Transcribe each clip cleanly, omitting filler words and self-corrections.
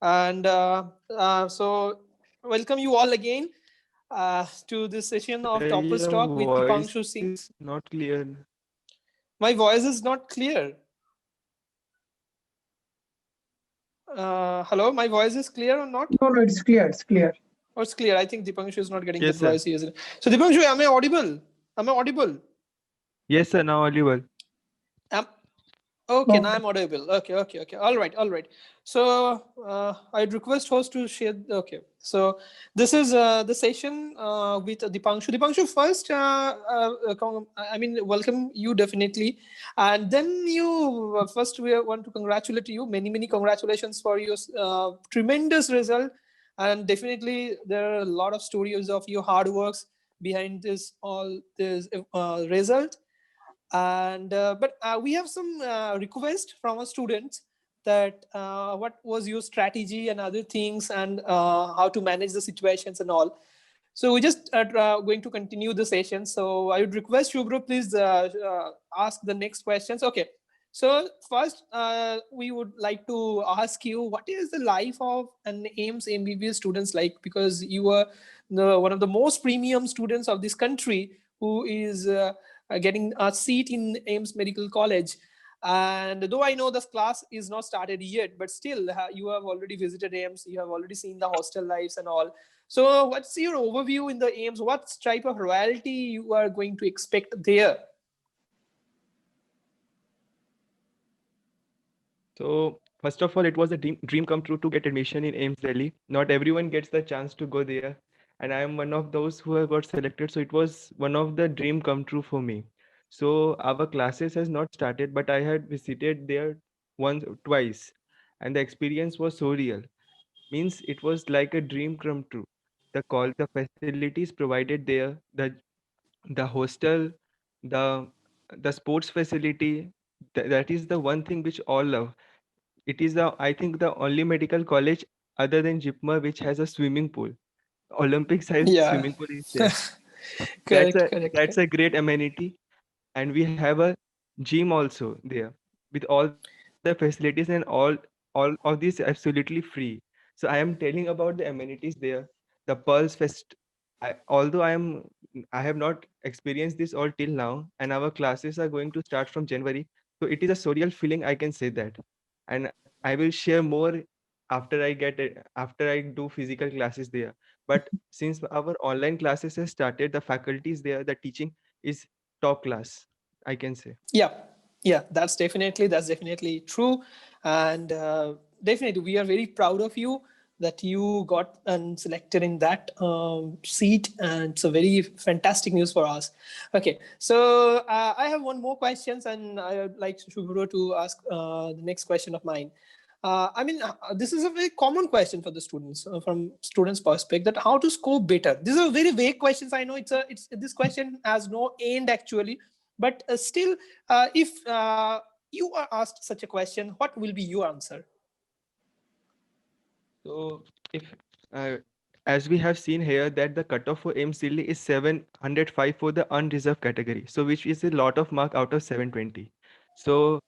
And so, welcome you all again to this session of Sir, Toppers your Talk with voice Dipanshu is Singh. not clear. My voice is not clear. Hello, my voice is clear or not? No, no, it's clear. It's clear. Or it's clear. I think Dipanshu is not getting that Yes, sir. voice. He is. So, Dipanshu, am I audible? Am I audible? Yes, sir. Now audible. Am, Okay, now I'm audible. Okay. All right. So I'd request host to share. Okay, so this is the session with Dipanshu. Dipanshu, first, I mean, welcome you definitely, and then you first we want to congratulate you. Many congratulations for your tremendous result, and definitely there are a lot of stories of your hard works behind this result. And but we have some request from our students that what was your strategy and other things, and how to manage the situations and all. So we just going to continue the session. So I would request Shubhro, please ask the next questions. Okay. So first, we would like to ask you, what is the life of an AIMS MBBS students like? Because you are one of the most premium students of this country who is getting a seat in AIMS Medical College. And though I know this class is not started yet, but still you have already visited AIMS, you have already seen the hostel lives and all. So, what's your overview in the AIMS? What type of royalty you are going to expect there? So, first of all, it was a dream come true to get admission in AIMS Delhi. Not everyone gets the chance to go there. And I am one of those who have got selected. So, it was one of the dream come true for me. So, our classes has not started, but I had visited there once, twice. And the experience was so real. Means it was like a dream come true. The facilities provided there, the hostel, the the sports facility, that is the one thing which all love. It is the, I think, the only medical college other than Jipmer which has a swimming pool. Olympic size Yeah, swimming pool is there. That's correct, a correct, that's correct. a great amenity. And we have a gym also there with all the facilities, and all of these absolutely free. So I am telling about the amenities there. The Pulse Fest. I have not experienced this all till now, and our classes are going to start from January. So it is a surreal feeling, I can say that. And I will share more after I do physical classes there. But since our online classes has started, the faculties there, the teaching is top class, I can say. Yeah, yeah, that's definitely true, and definitely we are very proud of you that you got selected in that seat, and it's a very fantastic news for us. Okay, so I have one more questions, and I would like Shubhro to ask the next question of mine. I mean, this is a very common question for the students from students' perspective, that how to score better. These are very vague questions. I know it's this question has no end actually, but still, if you are asked such a question, what will be your answer? So if uh, as we have seen here that the cutoff for AIMS Delhi is 705 for the unreserved category, so which is a lot of mark out of 720. So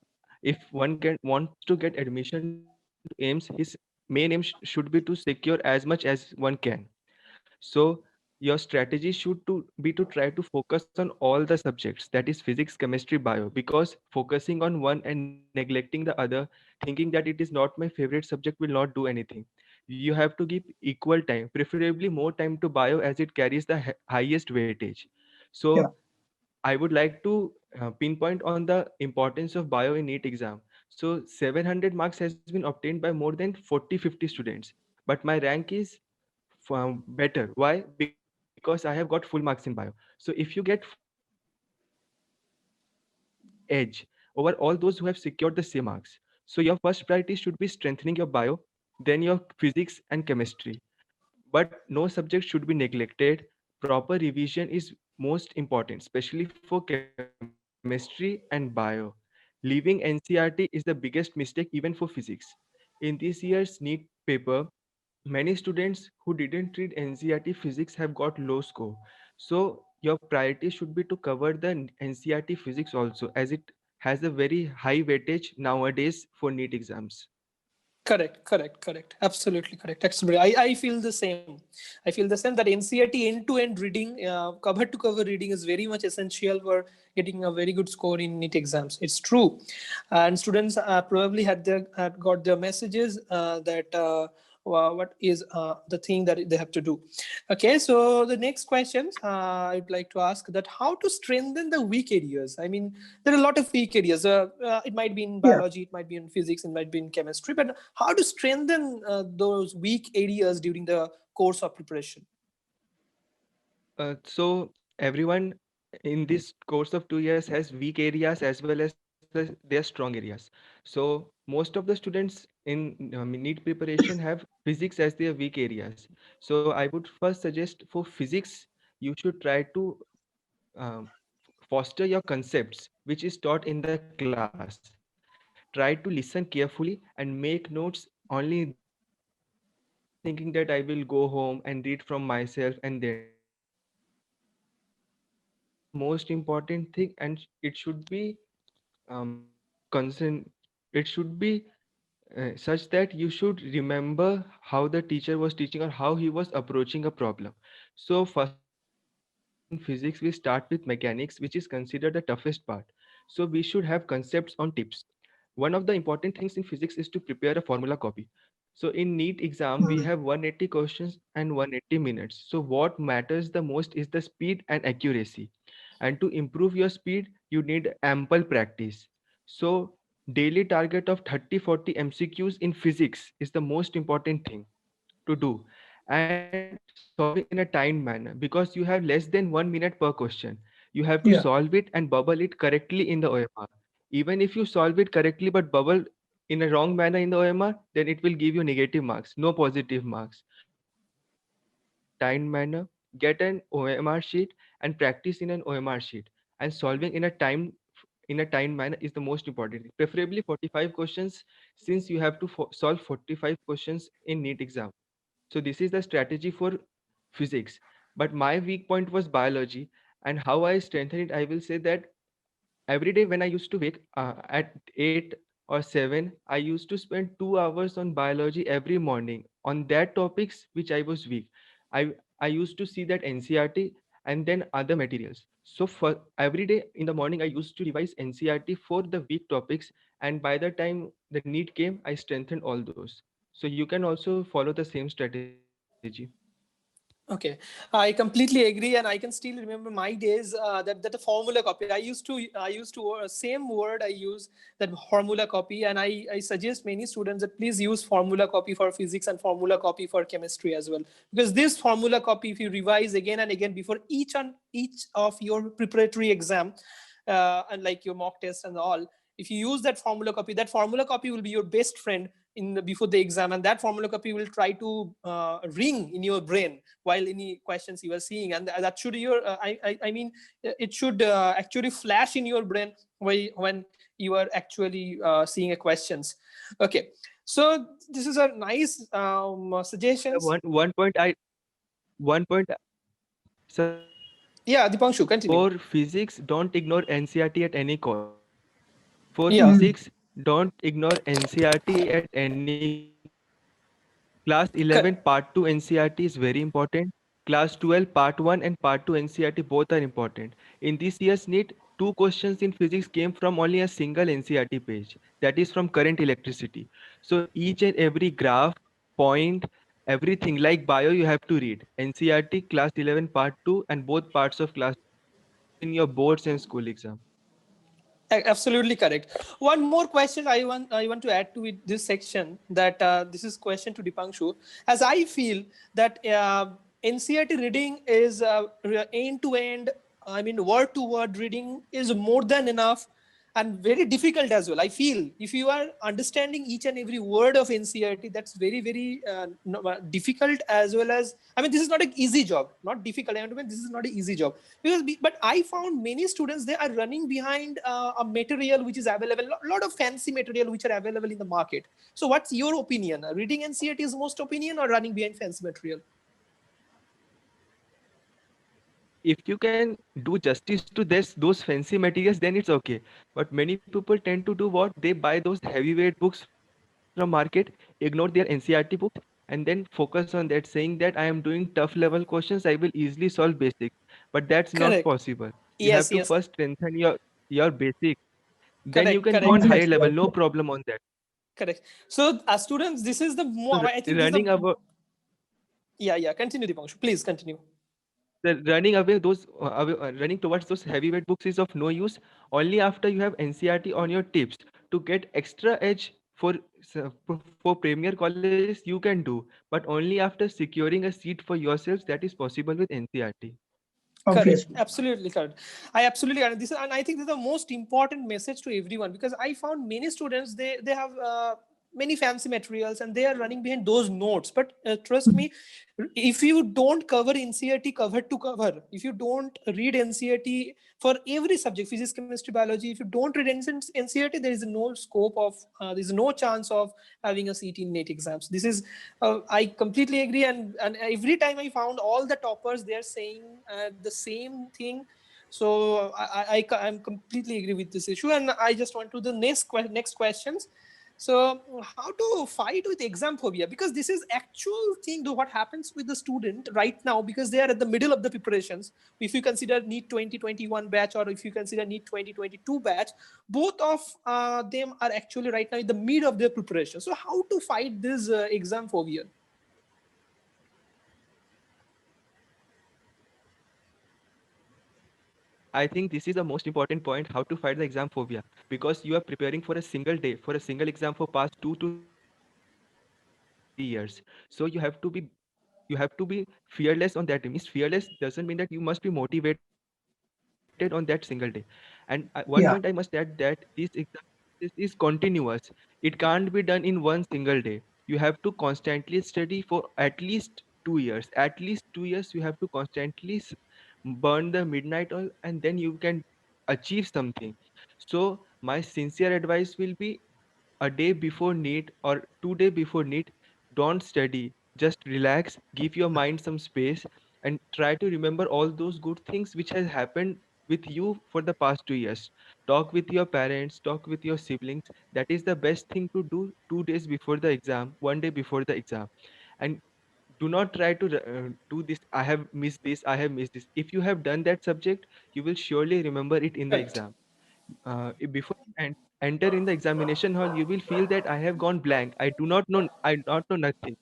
if one can wants to get admission to AIMS, his main aim should be to secure as much as one can. So your strategy should to be to try to focus on all the subjects, that is physics, chemistry, bio, because focusing on one and neglecting the other, thinking that it is not my favorite subject, will not do anything. You have to give equal time, preferably more time to bio as it carries the highest weightage. So Yeah. I would like to pinpoint on the importance of bio in NEET exam. So 700 marks has been obtained by more than 40-50 students, but my rank is better. Why? Because I have got full marks in bio. So if you get full marks, you have an edge over all those who have secured the same marks. So your first priority should be strengthening your bio, then your physics and chemistry. But no subject should be neglected. Proper revision is most important, especially for chemistry and bio. Leaving NCRT is the biggest mistake even for physics. In this year's NEET paper, many students who didn't read NCRT physics have got low score. So your priority should be to cover the NCRT physics also, as it has a very high weightage nowadays for NEET exams. Correct. Absolutely correct. Absolutely. I feel the same. I feel the same that NCERT end-to-end reading, cover-to-cover reading is very much essential for getting a very good score in NEET exams. It's true, and students probably had got their messages that what is the thing that they have to do. Okay, so the next question I'd like to ask that how to strengthen the weak areas. I mean, there are a lot of weak areas. It might be in Yeah. biology, it might be in physics, it might be in chemistry, but how to strengthen those weak areas during the course of preparation? So everyone in this course of 2 years has weak areas as well as their strong areas. So most of the students in NEET preparation have physics as their weak areas. So I would first suggest for physics, you should try to um, foster your concepts which is taught in the class. Try to listen carefully and make notes only there. Don't be thinking that I will go home and read from myself and then do it. Physics is the most important thing and it should be concern. It should be such that you should remember how the teacher was teaching or how he was approaching a problem. So first of all, in physics we start with mechanics, which is considered the toughest part. So we should have concepts on tips. One of the important things in physics is to prepare a formula copy. So in NEET exam we Mm. have 180 questions and 180 minutes. So what matters the most is the speed and accuracy, and to improve your speed you need ample practice. So daily target of 30-40 MCQs in physics is the most important thing to do, and solving in a timed manner because you have less than 1 minute per question. You have to Yeah. solve it and bubble it correctly in the OMR. Even if you solve it correctly but bubble in a wrong manner in the OMR, then it will give you negative marks, no positive marks. So solve it in a timed manner, get an OMR sheet and practice in an OMR sheet. And solving in a timed manner is the most important thing. Preferably 45 questions, since you have to solve 45 questions in NEET exam. So this is the strategy for physics. But my weak point was biology, and how I strengthen it, I will say that every day when I used to wake at 8 or 7, I used to spend 2 hours on biology every morning on that topics which I was weak. I used to see that NCRT and then other materials. So for every day in the morning, I used to revise NCRT for the weak topics, and by the time the NEET came, I strengthened all those. So you can also follow the same strategy. Okay, I completely agree, and I can still remember my days that the formula copy. I used to same word I use, that formula copy, and I suggest many students that please use formula copy for physics and formula copy for chemistry as well, because this formula copy, if you revise again and again before each of your preparatory exam, and like your mock test and all, if you use that formula copy will be your best friend before the exam, and that formula copy will try to ring in your brain while any questions you are seeing, and that should I mean, it should actually flash in your brain when you are actually seeing a questions. Okay, so this is a nice suggestions. One point, sir. Yeah, Dipanshu, continue. For physics, don't ignore NCRT at any cost. For Yeah. Mm. physics, don't ignore NCRT at any cost. Class 11 Part 2 NCRT is very important. Class 12 Part 1 and Part 2 NCRT both are important. In this year's NEET, two questions in physics came from only a single NCRT page, that is from current electricity. So each and every graph, point, everything like bio you have to read. NCRT Class 11 Part 2 and both parts of Class 12 in your boards and school exam. Absolutely correct. One more question I want to add to this section, that this is question to Dipanshu, as I feel that NCERT reading is end to end, I mean word to word reading is more than enough and very difficult as well. I feel if you are understanding each and every word of NCERT, that's very difficult, as well as, I mean, this is not an easy job, not difficult. I mean, this is not an easy job, because but I found many students, they are running behind a material which is available, a lot of fancy material which are available in the market. So what's your opinion? Reading NCERT is most opinion, or running behind fancy material? If you can do justice to those fancy materials, then it's okay. But many people tend to do what? They buy those heavyweight books from the market. from market, ignore their NCRT books, and then focus on that, saying that I am doing tough level questions, I will easily solve basics. But that's not Correct. possible. You have Yes, to yes. first strengthen your basics. Then you Correct, can go on correct, higher correct, level, no problem on that. correct. So, as students, this is the So more. I think this is running the. away, Yeah, yeah. Continue, Dipanshu. Please continue. running away running towards those heavyweight books is of no use. Only after you have NCRT on your tips to get extra edge for premier colleges you can do, but only after securing a seat for yourselves that is possible with NCRT. Correct. Obviously. Absolutely correct. I absolutely agree. This is, and I think this is the most important message to everyone, because I found many students, they have many fancy materials and they are running behind those notes. But trust me, if you don't cover NCERT cover to cover, if you don't read NCERT for every subject, physics, chemistry, biology, if you don't read NCERT, there is no scope of, there is no chance of having a seat in NET exams. This is, I completely agree. And every time I found all the toppers, they are saying the same thing. So I'm completely agree with this issue. And I just want to the next questions. So how to fight with exam phobia? Because this is actual thing, though, what happens with the student right now, because they are at the middle of the preparations. If you consider NEET 2021 batch, or if you consider NEET 2022 batch, both of them are actually right now in the mid of their preparation. So how to fight this exam phobia? I think this is the most important point, how to fight the exam phobia, because you are preparing for a single day, for a single exam for past 2 to 3 years. So you have to be fearless on that. It means fearless doesn't mean that you must be motivated on that single day. And one point I must add that this exam Yeah. this is continuous. It can't be done in one single day. You have to constantly study for at least 2 years. At least 2 years you have to constantly burn the midnight oil, and then you can achieve something. So my sincere advice will be, a day before NEET or 2 day before NEET, don't study. Just relax, give your mind some space, and try to remember all those good things which has happened with you for the past 2 years. Talk with your parents, talk with your siblings. That is the best thing to do 2 days before the exam, one day before the exam. And do not try to do this, I have missed this, I have missed this. If you have done that subject, you will surely remember it in the Correct. exam. Before you enter in the examination hall, you will feel that I have gone blank, I not know nothing.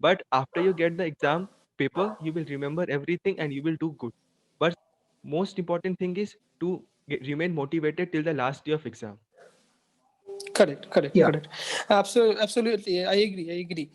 But after you get the exam paper, you will remember everything and you will do good. But most important thing is to remain motivated till the last day of exam. Correct, correct, Yeah. correct. Absolutely, absolutely. I agree. I agree.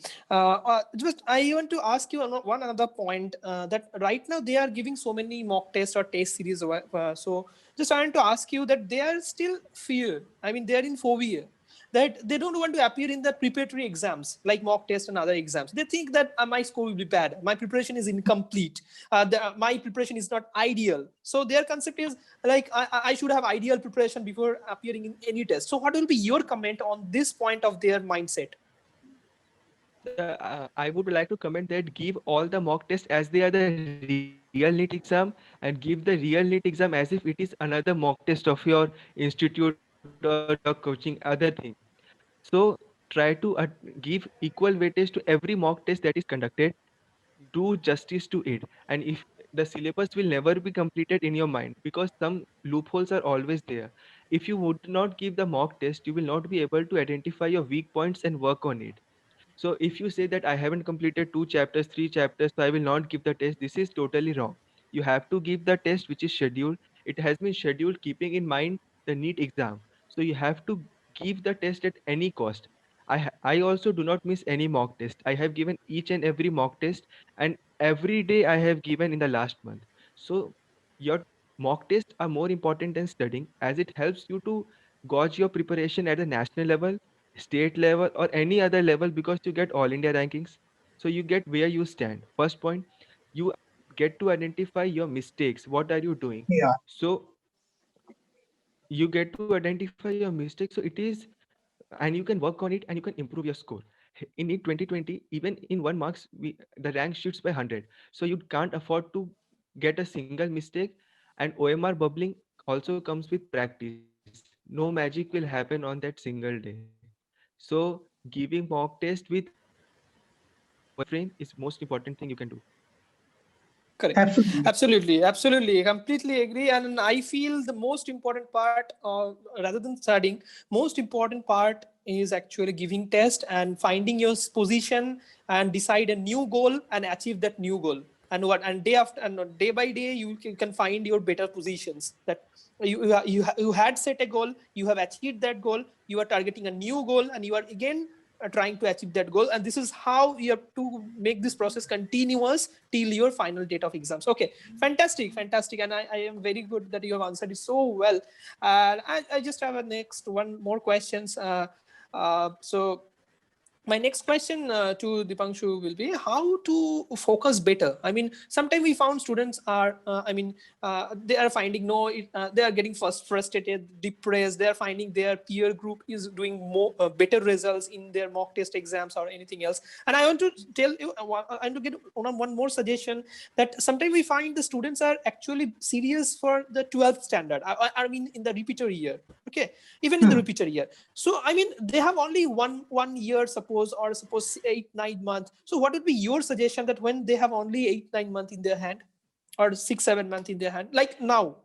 Just I want to ask you one another point, that right now they are giving so many mock tests or test series. So just I want to ask you that they are still fear. I mean, they are in phobia, that they don't want to appear in the preparatory exams like mock test and other exams. They think that my score will be bad, my preparation is incomplete, my preparation is not ideal. So their concept is like I should have ideal preparation before appearing in any test. So what will be your comment on this point of their mindset? I would like to comment that give all the mock tests as they are the real NEET exam, and give the real NEET exam as if it is another mock test of your institute or your coaching, other thing. So try to give equal weightage to every mock test that is conducted. Do justice to it. And if the syllabus will never be completed in your mind, because some loopholes are always there. If you would not give the mock test, you will not be able to identify your weak points and work on it. So if you say that I haven't completed 2 chapters, 3 chapters, so I will not give the test, this is totally wrong. You have to give the test which is scheduled. It has been scheduled keeping in mind the NEET exam. So you have to give the test at any cost. I also do not miss any mock test. I have given each and every mock test, and every day I have given in the last month. So your mock tests are more important than studying, as it helps you to gauge your preparation at the national level, state level, or any other level, because you get all India rankings. So you get where you stand. First point, you get to identify your mistakes. What are you doing? Yeah. So you get to identify your mistakes. So it is, and you can work on it and you can improve your score. In NEET 2020, even in 1 marks, the rank shifts by 100. So you can't afford to get a single mistake. And OMR bubbling also comes with practice. No magic will happen on that single day. So giving mock test with frame is most important thing you can do. Correct. Absolutely. Absolutely. Absolutely. Completely agree. And I feel the most important part, rather than studying, most important part is actually giving test and finding your position and decide a new goal and achieve that new goal. And what and day after and day by day can find your better positions. That you had set a goal, you have achieved that goal, you are targeting a new goal, and you are again trying to achieve that goal, and this is how you have to make this process continuous till your final date of exams. Okay, fantastic, fantastic. And I am very good that you have answered it so well. And I just have a next one more questions. So my next question to Dipanshu will be how to focus better. I mean, sometimes we found students are, they are finding they are getting first frustrated, depressed. They are finding their peer group is doing more better results in their mock test exams or anything else. And I want to tell you, I want to get one more suggestion that sometimes we find the students are actually serious for the 12th standard. I mean, in the repeater year. Okay, even in the repeater year. So I mean, they have only one year, suppose, or suppose 8-9 months. So what would be your suggestion that when they have only 8-9 months in their hand, or 6-7 months in their hand, like now,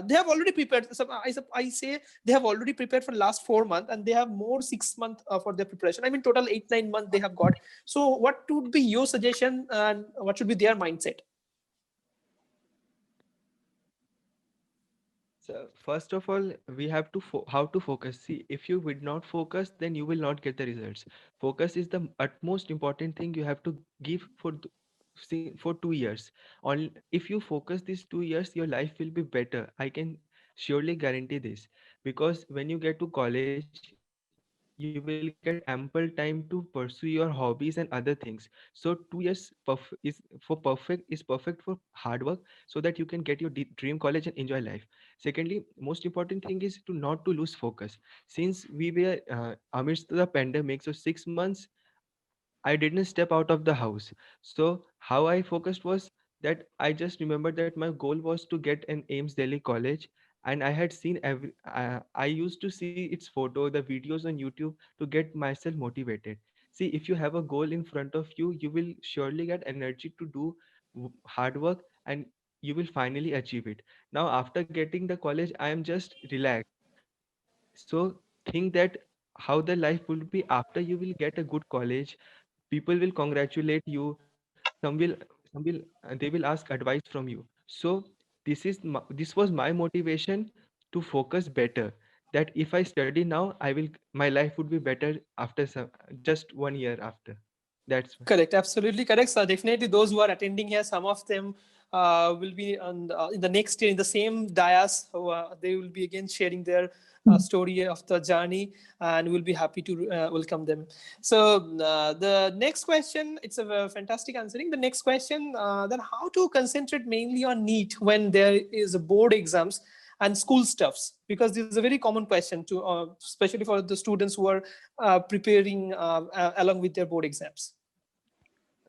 they have already prepared. So I say they have already prepared for last 4 months, and they have more 6 months for their preparation. I mean, total 8-9 months they have got. So what would be your suggestion, and what should be their mindset? So first of all, we have to how to focus. See, if you would not focus, then you will not get the results. Focus is the utmost important thing you have to give for see, for 2 years. On if you focus these 2 years, your life will be better. I can surely guarantee this because when you get to college, you will get ample time to pursue your hobbies and other things. So 2 years is perfect for hard work so that you can get your dream college and enjoy life. Secondly, most important thing is to not to lose focus. Since we were amidst the pandemic, so 6 months I didn't step out of the house. So how I focused was that I just remembered that my goal was to get an Ames Delhi college, and I had seen I used to see its photo, the videos on YouTube to get myself motivated. See, if you have a goal in front of you, you will surely get energy to do hard work, and you will finally achieve it. Now, after getting the college, I am just relaxed. So think that how the life will be after you will get a good college. People will congratulate you. Some will they will ask advice from you. So this was my motivation to focus better, that if I study now, I will my life would be better after just 1 year after. That's why. Correct, absolutely correct. So definitely, those who are attending here, some of them will be in the next year in the same dais. They will be again sharing their story of the journey, and we'll be happy to welcome them. So the next question, it's a fantastic answering. The next question, then how to concentrate mainly on NEET when there is a board exams and school stuffs, because this is a very common question to, especially for the students who are preparing along with their board exams.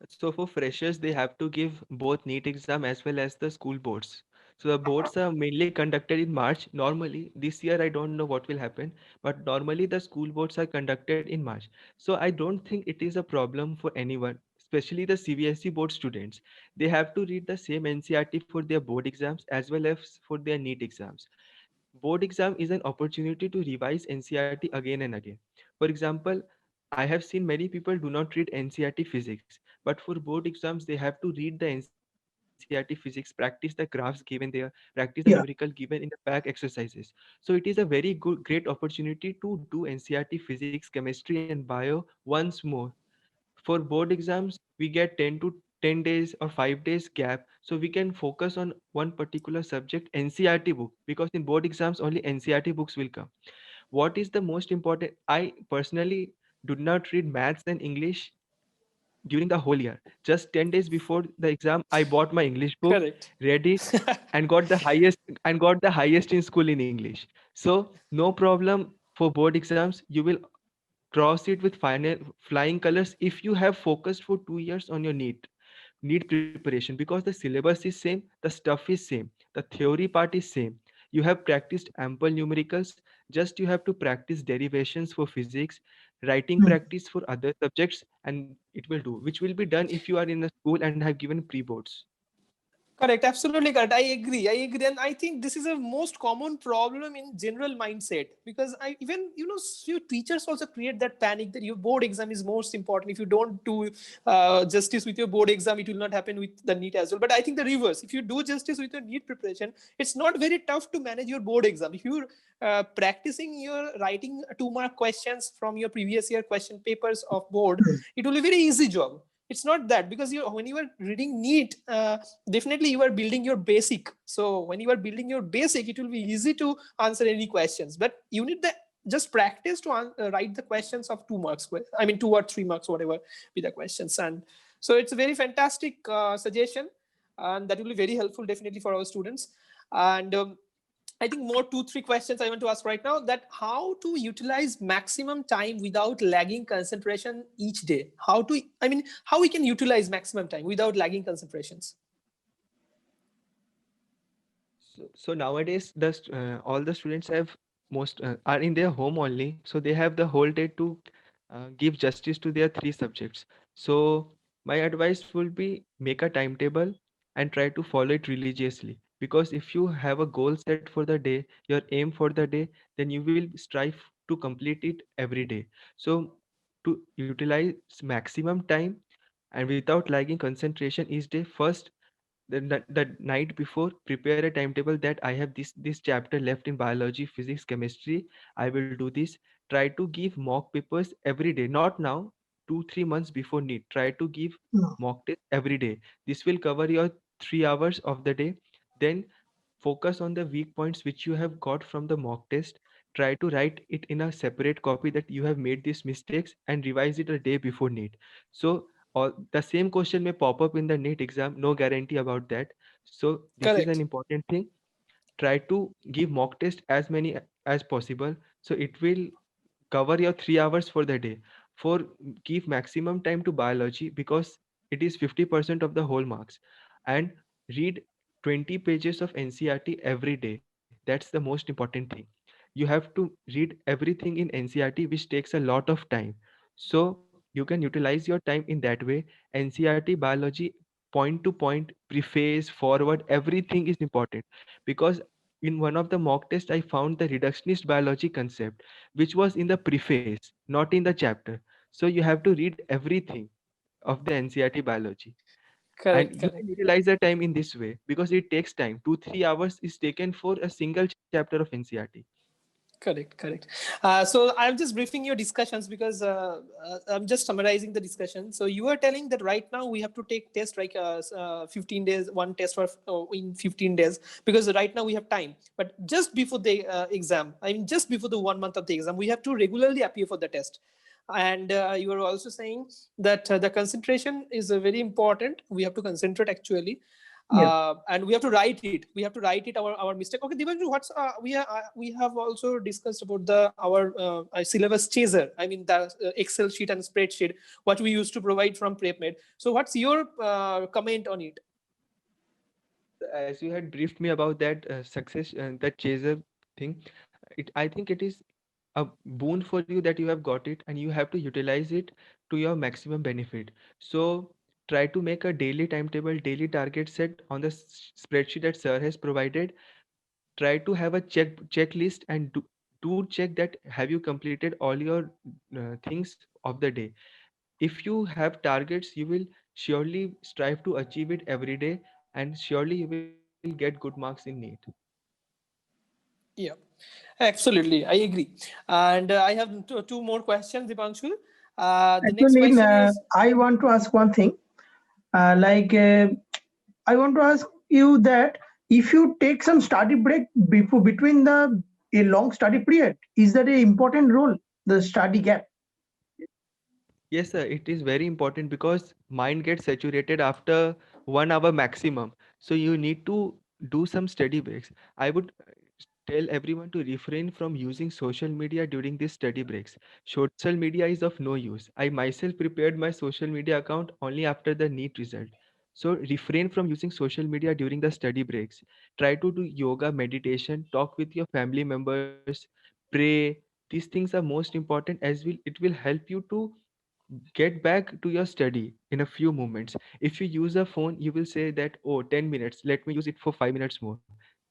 So for freshers, they have to give both NEET exam as well as the school boards. So the boards are mainly conducted in March. Normally, this year I don't know what will happen, but normally the school boards are conducted in March. So I don't think it is a problem for anyone, especially the CBSE board students. They have to read the same NCERT for their board exams as well as for their NEET exams. Board exam is an opportunity to revise NCERT again and again. For example, I have seen many people do not read NCERT physics, but for board exams they have to read the NCERT physics, practice the graphs given there, practice the numerical Yeah. given in the back exercises. So it is a very great opportunity to do NCERT physics, chemistry and bio once more. For board exams we get 10 to 10 days or 5 days gap, so we can focus on one particular subject NCERT book, because in board exams only NCERT books will come. What is the most important? I personally do not read maths and English during the whole year. Just 10 days before the exam I bought my English book, Correct. read it, and got the highest in school in English. So no problem. For board exams you will cross it with final flying colors if you have focused for 2 years on your NEET preparation, because the syllabus is same, the stuff is same, the theory part is same. You have practiced ample numericals, just you have to practice derivations for physics, writing Hmm. practice for other subjects, and it will do, which will be done if you are in a school and have given pre-boards. Correct, absolutely correct. I agree. I agree, and I think this is a most common problem in general mindset, because I even few teachers also create that panic that your board exam is most important. If you don't do justice with your board exam, it will not happen with the NEET as well. But I think the reverse. If you do justice with your NEET preparation, it's not very tough to manage your board exam. If you're practicing your writing 2 mark questions from your previous year question papers of board, Hmm. it will be very easy job. It's not that, because when you are reading NEET, definitely you are building your basic. So when you are building your basic, it will be easy to answer any questions, but you need the just practice to write the questions of 2 marks, I mean 2 or 3 marks, whatever be the questions. And so it's a very fantastic suggestion, and that will be very helpful definitely for our students. And I think more 2 3 questions I want to ask right now, that how to utilize maximum time without lagging concentration each day. How we can utilize maximum time without lagging concentrations. So nowadays, all the students have most are in their home only, so they have the whole day to give justice to their three subjects. So my advice will be make a timetable and try to follow it religiously. Because if you have a goal set for the day, your aim for the day, then you will strive to complete it every day. So to utilize maximum time and without lagging concentration each day, first the night before prepare a timetable that I have this chapter left in biology, physics, chemistry. I will do this. Try to give mock papers every day, not now, 2 3 months before need. Try to give Hmm. mock test every day. This will cover your 3 hours of the day. Then focus on the weak points which you have got from the mock test. Try to write it in a separate copy that you have made these mistakes and revise it a day before need. So the same question may pop up in the NEET exam, no guarantee about that. So this is an Correct. important thing. Try to give mock test as many as possible, so it will cover your 3 hours for the day. For give maximum time to biology because it is 50% of the whole marks, and read 20 pages of NCRT every day. That's the most important thing. You have to read everything in NCRT, which takes a lot of time. So you can utilize your time in that way. NCRT biology, point to point, preface, forward, everything is important. Because in one of the mock tests I found the reductionist biology concept which was in the preface, not in the chapter. So you have to read everything of the NCRT biology. And Correct. you Correct. can utilize the time in this way because it takes time. 2 3 hours is taken for a single chapter of NCRT. Correct, correct. So I'm just briefing your discussions, because I'm just summarizing the discussion. So you are telling that right now we have to take test like 15 days, one test for in 15 days, because right now we have time. But just before the exam, I mean, just before the 1 month of the exam, we have to regularly appear for the test. And you are also saying that the concentration is very important. We have to concentrate actually, Yes. and we have to write it. We have to write it our mistake. Okay, Divanshu, what's we have also discussed about the our syllabus chaser. I mean the Excel sheet and spreadsheet what we used to provide from PrepMed. So what's your comment on it? As you had briefed me about that success, that chaser thing, I think it is a boon for you that you have got it and you have to utilize it to your maximum benefit. So try to make a daily timetable, daily target set on the spreadsheet that sir has provided. Try to have a checklist and do check that have you completed all your things of the day. If you have targets, you will surely strive to achieve it every day, and surely you will get good marks in NEET. Yeah, absolutely, I agree. And I have two more questions, Dipanshu. The next Actually, question is, I want to ask one thing. Like, I want to ask you that if you take some study break before between the a long study period, is that an important role? The study gap. Yes, sir, it is very important because mind gets saturated after 1 hour maximum. So you need to do some study breaks. I would tell everyone to refrain from using social media during these study breaks. Social media is of no use. I myself prepared my social media account only after the NEET result. So refrain from using social media during the study breaks. Try to do yoga, meditation, talk with your family members, pray, these things are most important, as will it will help you to get back to your study in a few moments. If you use a phone, you will say that, oh, 10 minutes, let me use it for 5 minutes more.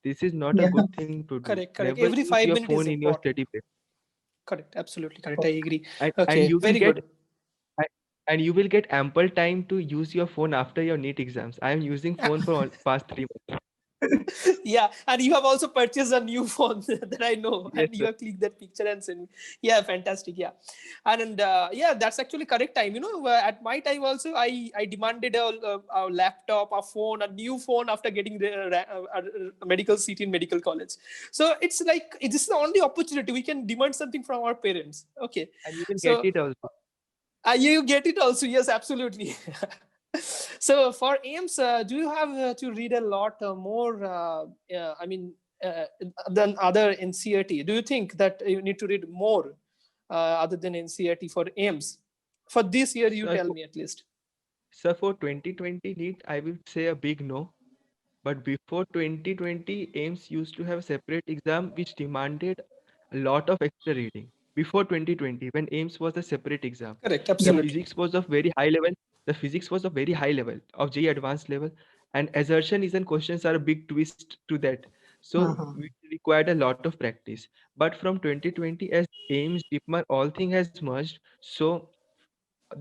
This is not a Yeah. good thing to do. Correct, correct. Never Every use five your minutes phone is in your study important. break. Correct, absolutely correct. I agree. And Okay, you will very get good. I- and you will get ample time to use your phone after your NEET exams. I am using phone for past 3 months. Yeah, and you have also purchased a new phone that I know, Yes, and you sir. have clicked that picture and sent me. Yeah, fantastic. Yeah, and yeah, that's actually correct time. At my time also, I demanded a laptop, a phone, a new phone after getting a medical seat in medical college. So it's like this is the only opportunity we can demand something from our parents. Okay, And you will get so it also. you get it also. Yes, absolutely. So for AIMS, do you have to read a lot more? I mean, uh, than other NCERT. Do you think that you need to read more other than NCERT for AIMS? For this year, you So tell for, me at least. so for 2020 NEET, I will say a big no. But before 2020, AIMS used to have a separate exam which demanded a lot of extra reading. Before 2020, when AIMS was a separate exam, Correct, the Yep. absolutely. physics was of very high level. The physics was of very high level of JEE advanced level, and assertion is and questions are a big twist to that. So Mhm. we required a lot of practice. But from 2020, as AIMS, JIPMAR, all thing has merged. So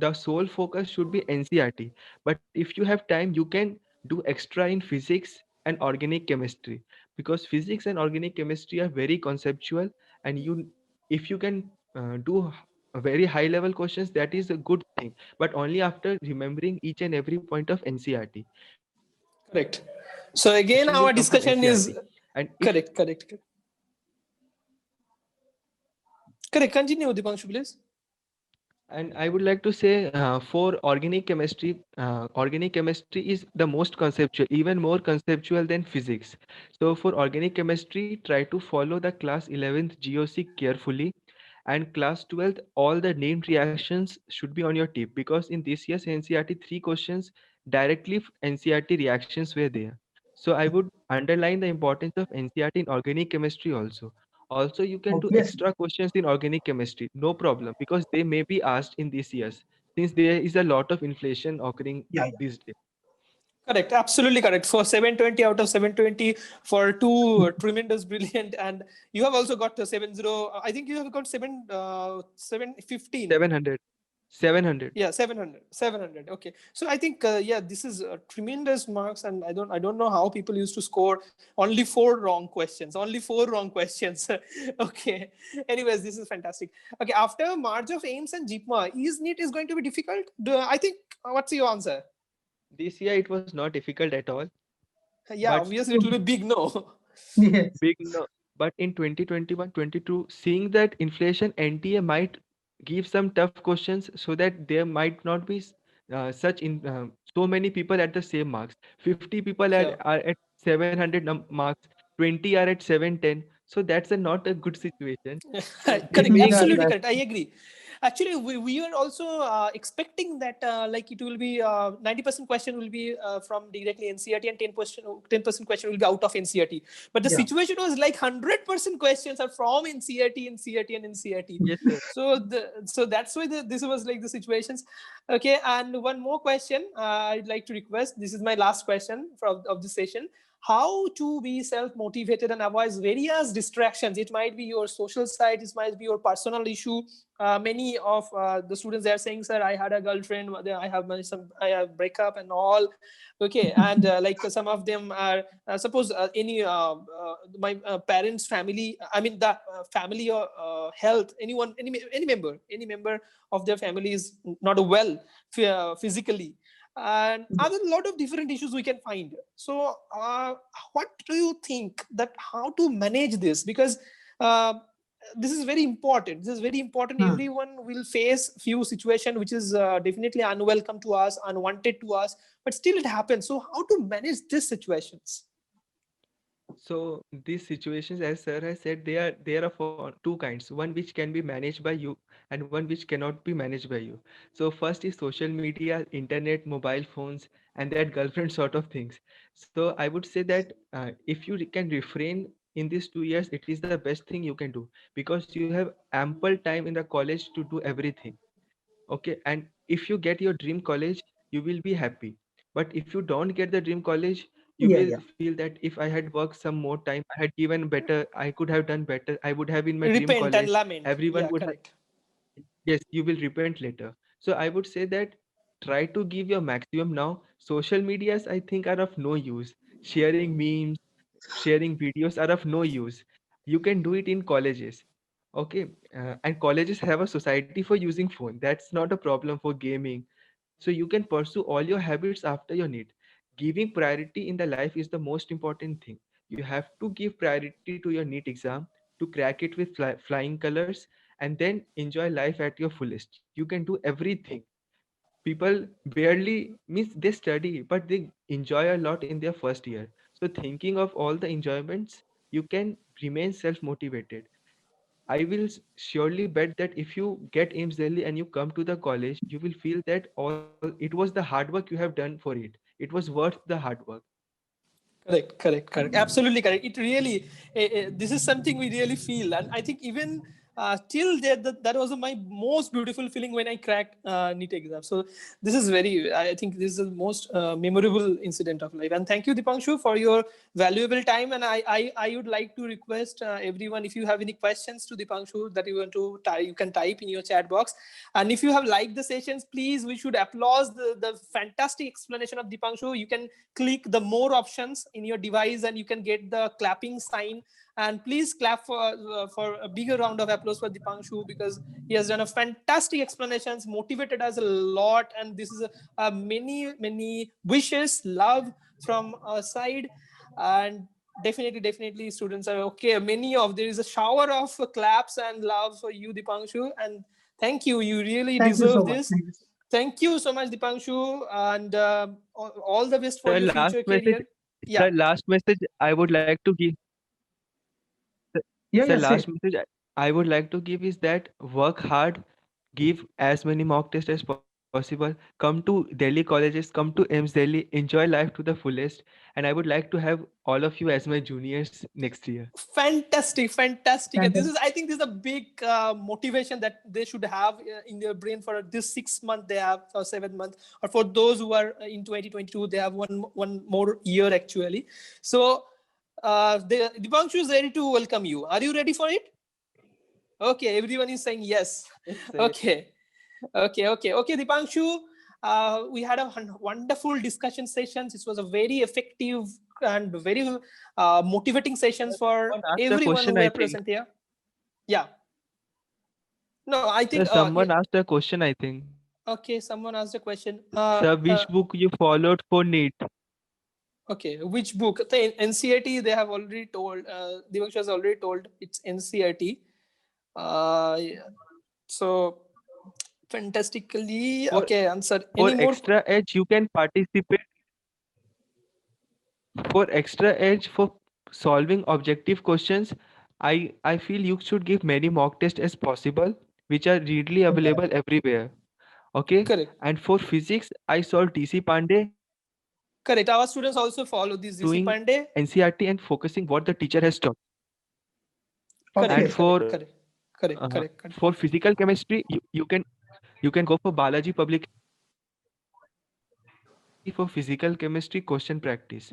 the sole focus should be NCRT. But if you have time, you can do extra in physics and organic chemistry, because physics and organic chemistry are very conceptual, and if you can a very high level questions, that is a good thing, but only after remembering each and every point of NCRT. Correct. So Question again, will our come from discussion NCRT. is And if correct, correct, correct. Correct. Continue, Dipanshu, please. And I would like to say, for organic chemistry is the most conceptual, even more conceptual than physics. So for organic chemistry, try to follow the class 11th GOC carefully, and class 12th, all the named reactions should be on your tip, because in this year's NCRT, three questions directly NCRT reactions were there. So I would underline the importance of NCRT in organic chemistry also. Also, you can do Obviously. extra questions in organic chemistry, no problem, because they may be asked in these years, since there is a lot of inflation occurring Yeah, yeah. these days. Correct, absolutely correct. For 720 out of 720, for two tremendous, brilliant, and you have also got 70. I think you have got 715. 700, 700. Yeah, 700, 700. Okay, so I think yeah, this is tremendous marks, and I don't know how people used to score only four wrong questions, only four wrong questions. Okay. Anyways, this is fantastic. Okay, after March of AIMS and JIPMA, is NEET is going to be difficult? I think. What's your answer? This year it was not difficult at all, Yeah, but obviously it will be big no. Yes. big no. But in 2021, 22, seeing that inflation, NTA might give some tough questions, so that there might not be so many people at the same marks. 50 people Yeah. are at 700 marks, 20 are at 710. So that's not a good situation. So this Correct, being Yeah, absolutely that's correct. I agree. Actually, we were also expecting that like it will be 90% question will be from directly NCRT and 10% question will be out of NCRT. But the yeah. situation was like 100% questions are from NCRT, NCRT, and NCRT. Yes, sir. So that's why this was like the situations. Okay, and one more question I'd like to request. This is my last question of this session. How to be self-motivated and avoid various distractions. It might be your social side, it might be your personal issue. Many of the students, they are saying, sir, I had a girlfriend, I have breakup and all. Okay, and like some of them are suppose any my parents family, I mean the family or health, any member of their family is not well physically, and other lot of different issues we can find. So what do you think that how to manage this? Because uh, this is very important, this is very important. Hmm. Everyone will face few situation which is definitely unwelcome to us, unwanted to us, but still it happens. So how to manage these situations? So these situations, as sir has said, they are for two kinds. One which can be managed by you, and one which cannot be managed by you. So first is social media, internet, mobile phones, and that girlfriend sort of things. So I would say that if you can refrain in these 2 years, it is the best thing you can do, because you have ample time in the college to do everything. Okay, and if you get your dream college, you will be happy. But if you don't get the dream college, you Yeah, will yeah. feel that if I had worked some more time, I had given better, I could have done better, I would have in my dream Repent and college, lament. everyone Yeah, would have. correct. Yes, you will repent later. So I would say that try to give your maximum now. Social medias, I think, are of no use. Sharing memes, sharing videos are of no use. You can do it in colleges. Okay, and colleges have a society for using phone. That's not a problem for gaming. So you can pursue all your habits after your need. Giving priority in the life is the most important thing. You have to give priority to your NEET exam to crack it with flying colors, and then enjoy life at your fullest. You can do everything. People barely means they study, but they enjoy a lot in their first year. So thinking of all the enjoyments, you can remain self-motivated. I will surely bet that if you get AIMS Delhi and you come to the college, you will feel that all it was the hard work you have done for it. It was worth the hard work. Correct, correct, correct. Absolutely correct. It really, this is something we really feel, and I think even till that was my most beautiful feeling when I cracked NEET exam. So this is very, I think this is the most memorable incident of life. And thank you, Dipanshu, for your valuable time. And I would like to request everyone, if you have any questions to Dipanshu that you want to type, you can type in your chat box. And if you have liked the sessions, please, we should applaud the fantastic explanation of Dipanshu. You can click the more options in your device and you can get the clapping sign. And please clap for a bigger round of applause for Dipanshu, because he has done a fantastic explanations, motivated us a lot, and this is a many wishes, love from our side. And definitely students are okay. There is a shower of claps and love for you, Dipanshu, and thank you. You really Thank you so deserve much. this. Thank you. Thank you so much, Dipanshu, and all the best for The your last future message, career. the Yeah, last message I would like to give, the Yeah, the yeah, say. last message I would like to give is that work hard, give as many mock tests as possible, come to Delhi colleges, come to AIMS Delhi, enjoy life to the fullest, and I would like to have all of you as my juniors next year. fantastic. And this is, Fantastic. I think, this is a big motivation that they should have in their brain for this 6 month they have, or 7 month, or for those who are in 2022, they have one more year actually. So Dipanshu is ready to welcome you. Are you ready for it? Okay, everyone is saying yes. Yes, sir. Okay. Okay, Dipanshu. We had a wonderful discussion sessions. It was a very effective and very motivating sessions for Someone asked a everyone who question, were I think. present here. Yeah. No, I Sir, think. Yeah. someone asked a question, I think. Okay, someone asked a question. Sir, which book you followed for NEET? Okay, which book? The NCRT. They have already told. Dipanshu has already told. It's NCRT. Yeah. So fantastically. For Okay, answer. for Any more? extra edge, you can participate. For extra edge for solving objective questions, I feel you should give many mock tests as possible, which are readily Yeah. available everywhere. Okay. Correct. And for physics, I saw DC Pandey Correct. Our students also follow doing this DC Pandey. NCRT and focusing what the teacher has taught. And Correct. Okay. Correct. Correct. Correct. Correct. Correct. for physical chemistry, you can go for Balaji Public for physical chemistry question practice.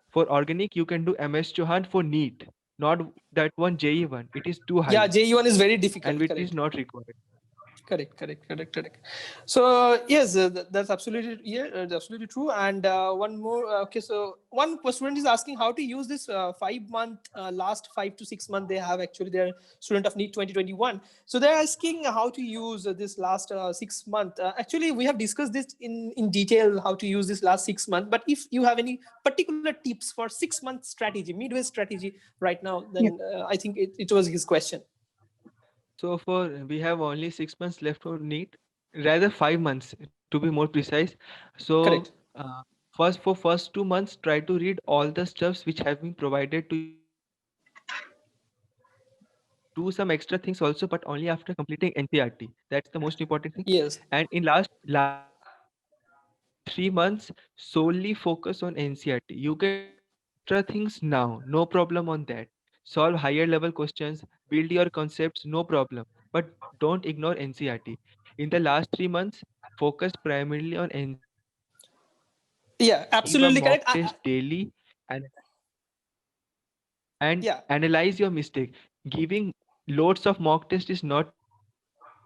For organic, you can do MS Chauhan for NEET, not that one JE one. It is too Yeah, high JE1 is very and difficult. which is Correct. not required. Correct. So yes, that's absolutely, yeah, absolutely true. And one more. Okay, so one student is asking how to use this 5 month, last 5 to 6 month they have actually. They're student of NEET 2021. So they're asking how to use this last 6 month. Actually, we have discussed this in detail how to use this last 6 month. But if you have any particular tips for 6 month strategy, midway strategy right now, Yeah. then I think it was his question. So for we have only 6 months left for NEET, rather 5 months to be more precise. So Correct. first 2 months, try to read all the stuffs which have been provided to you in the syllabus. Do some extra things also, but only after completing NCRT. That's the most important thing. Yes. And in last 3 months, solely focus on NCRT. You can do extra things now, no problem on that. solve higher level questions, build your concepts, no problem. But don't ignore NCRT. In the last 3 months, focus primarily on NCRT. Yeah, Give a absolutely mock correct. test daily and Yeah, analyze your mistake. Giving loads of mock test is not enough.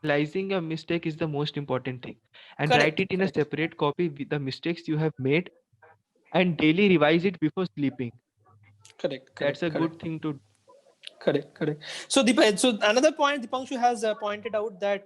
Analyzing your mistake is the most important thing. And write correct, it in a correct, separate copy with the mistakes you have made and daily revise it before sleeping. correct, That's correct, a correct. good thing to. Correct, correct. So, so another point Dipanshu has pointed out that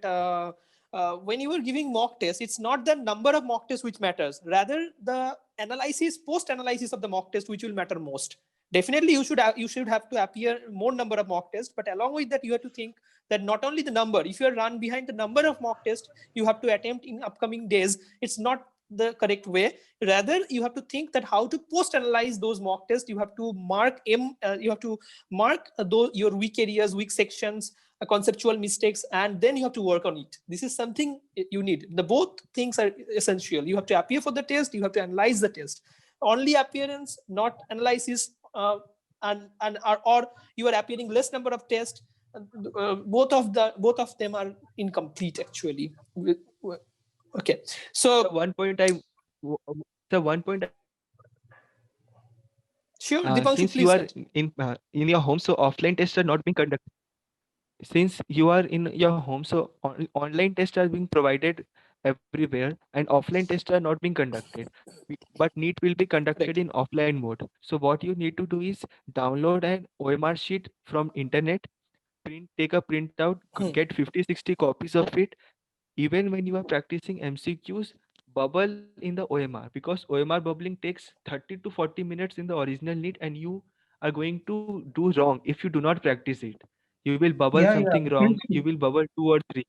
when you are giving mock tests, it's not the number of mock tests which matters. Rather, the analysis, post-analysis of the mock test, which will matter most. Definitely, you should have to appear more number of mock tests, but along with that, you have to think that not only the number. If you are run behind the number of mock tests you have to attempt in upcoming days, it's not the correct way. Rather, you have to think that how to post-analyze those mock tests. You have to mark you have to mark those your weak areas, weak sections, conceptual mistakes, and then you have to work on it. This is something you need. The both things are essential. You have to appear for the test, you have to analyze the test. Only appearance, not analysis, or you are appearing less number of tests. Both of them are incomplete actually. Okay, The so one point I, w- w- the one point I want to add here is sure, Dipanshu, since you please are add. in your home, so offline tests are not being conducted. Since you are in your home, so online tests are being provided everywhere, and offline tests are not being conducted. But NEET will be conducted Correct. in offline mode. So what you need to do is download an OMR sheet from internet, take a printout, Hmm. get 50-60 copies of it. Even when you are practicing MCQs, bubble in the OMR, because OMR bubbling takes 30 to 40 minutes in the original NEET, and you are going to do wrong if you do not practice it. You will bubble Yeah, something very wrong, you true. will bubble two or three.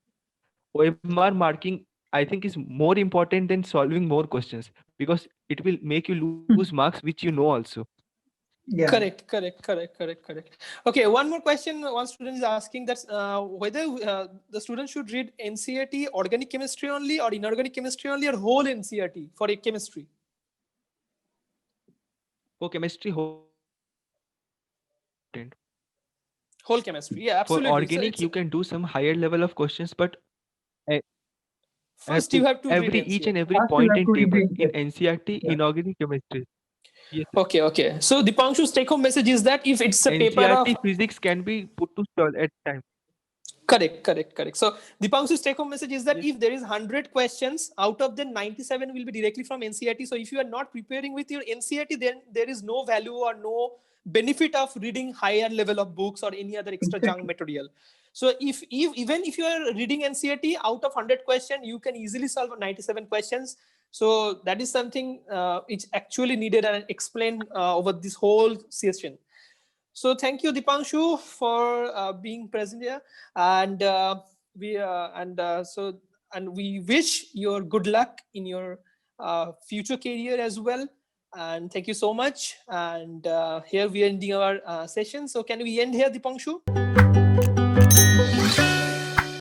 OMR marking, I think, is more important than solving more questions, because it will make you lose marks which you know also. Yeah. Correct, correct, correct, correct, correct. Okay, one more question. One student is asking that whether the student should read NCERT organic chemistry only, or inorganic chemistry only, or whole NCERT for a chemistry. For chemistry, whole chemistry is important. Whole chemistry, yeah, For absolutely. So organic, it's you can do some higher level of questions, but e- first you have to read each and NCERT. every First, you point have in to read table the in test. NCRT Yeah. inorganic chemistry. Yes, sir. Okay, okay. So Dipanshu's take-home message is that if it's a paper of NCRT physics can be put to solve at time. correct, correct, correct. So Dipanshu's take-home message is that Yes. if there is 100 questions, out of them 97 will be directly from NCERT. So if you are not preparing with your NCERT, then there is no value or no benefit of reading higher level of books or any other extra junk Exactly. material. So if even if you are reading NCERT, out of 100 questions, you can easily solve 97 questions. So that is something which actually needed and explained over this whole session. So thank you, Dipanshu, for being present here, and we wish your good luck in your future career as well. And thank you so much. And here we are ending our session. So can we end here, Dipanshu?